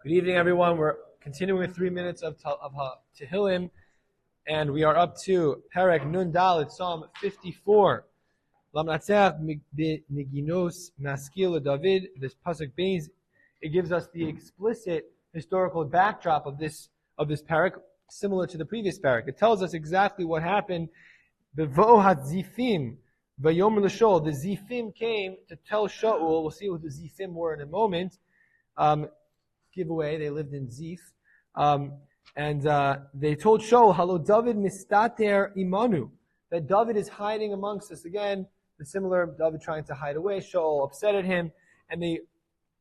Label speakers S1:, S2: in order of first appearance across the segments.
S1: Good evening, everyone. We're continuing with 3 minutes of Tehillim, and we are up to Perek Nun Dalet, Psalm 54. Lamnatzeach b'niginos maskil David. This pasuk base, it gives us the explicit historical backdrop of this Perek, similar to the previous Perek. It tells us exactly what happened. Bevo hatzifim v'yomer l'Shaul. The Zifim came to tell Shaul. We'll see what the Zifim were in a moment. Giveaway. They lived in Zif. And they told Shaul, Halo David mistater imanu, that David is hiding amongst us. Again, the similar David trying to hide away. Shaul upset at him, and they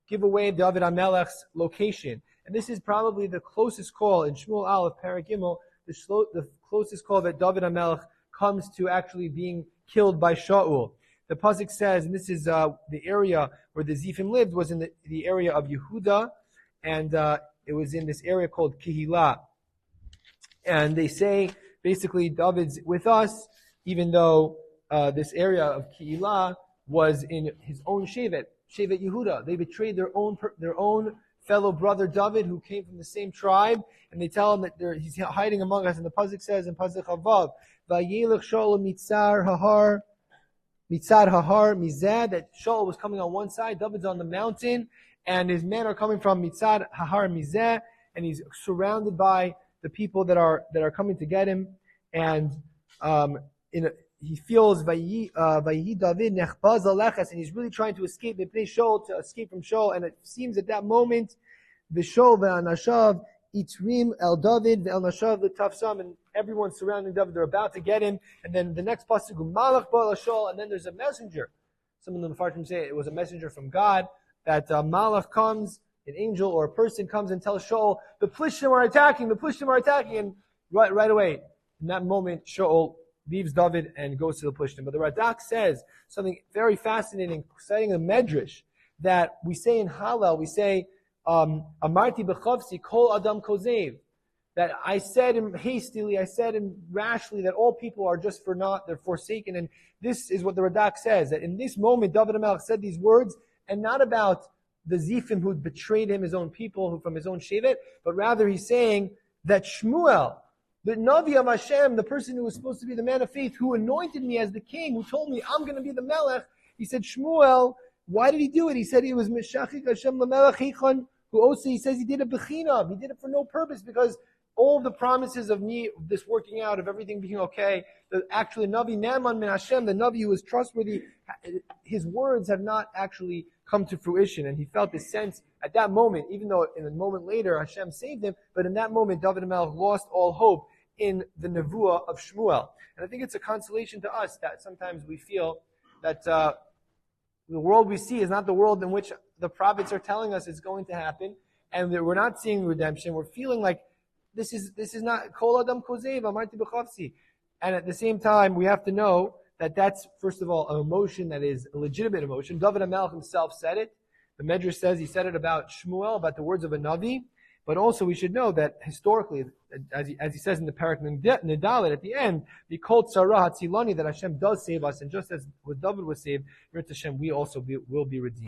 S1: give away David HaMelech's location. And this is probably the closest call in Shmuel Aleph, Perek Gimel, the closest call that David HaMelech comes to actually being killed by Shaul. The pasuk says, and this is the area where the Zifim lived, was in the area of Yehuda, and it was in this area called Kehillah. And they say, basically, David's with us, even though this area of Kehillah was in his own Shevet Yehuda. They betrayed their own fellow brother David, who came from the same tribe, and they tell him that he's hiding among us. And the pasuk says in pasuk Chavav, Vayelech Shaul mitzar hahar mizeh, that Shaul was coming on one side, David's on the mountain, and his men are coming from Mitzad Hahar Mizeh, and he's surrounded by the people that are coming to get him. And he feels Vayi David nechbaz alechas, and he's really trying to escape to escape from Shaul. And it seems at that moment, V'Shaul ve'anashav itrim el David ve'el nashav l'tafsam, and everyone's surrounding David. They're about to get him. And then the next pasuk, Malach ba'al Shaul, and then there's a messenger. Some of the Mefarshim say it was a messenger from God. That Malach comes, an angel or a person comes and tells Shaul, the Plishtim are attacking, and right away, in that moment, Shaul leaves David and goes to the Plishtim. But the Radak says something very fascinating, citing a medrash, that we say in Hallel, we say, Amarti b'chavsi kol adam kozev, that I said hastily, I said rashly, that all people are just for naught, they're forsaken. And this is what the Radak says, that in this moment, David HaMelech said these words, and not about the Zifim who betrayed him, his own people, who from his own Shevet, but rather he's saying that Shmuel, the Navi of Hashem, the person who was supposed to be the man of faith, who anointed me as the king, who told me I'm going to be the Melech, he said, Shmuel, why did he do it? He said he was Meshachik Hashem LaMelech Hichon, who also, he says he did it b'chinav, he did it for no purpose, because all the promises of me, this working out, of everything being okay, actually Navi Naaman min Hashem, the Navi who was trustworthy, his words have not actually come to fruition. And he felt this sense at that moment, even though in a moment later Hashem saved him, but in that moment David HaMelech lost all hope in the nevuah of Shmuel. And I think it's a consolation to us that sometimes we feel that the world we see is not the world in which the prophets are telling us it's going to happen, and that we're not seeing redemption. We're feeling like this is not kol adam kozev amarti b'chavsi. And at the same time, we have to know that that's, first of all, an emotion that is a legitimate emotion. David HaMelech himself said it. The Medrash says he said it about Shmuel, about the words of a Navi. But also we should know that historically, as he says in the Perek Nedalet at the end, the Kol Tzara Hatzilani, that Hashem does save us, and just as with David was saved, Hashem, we also will be redeemed.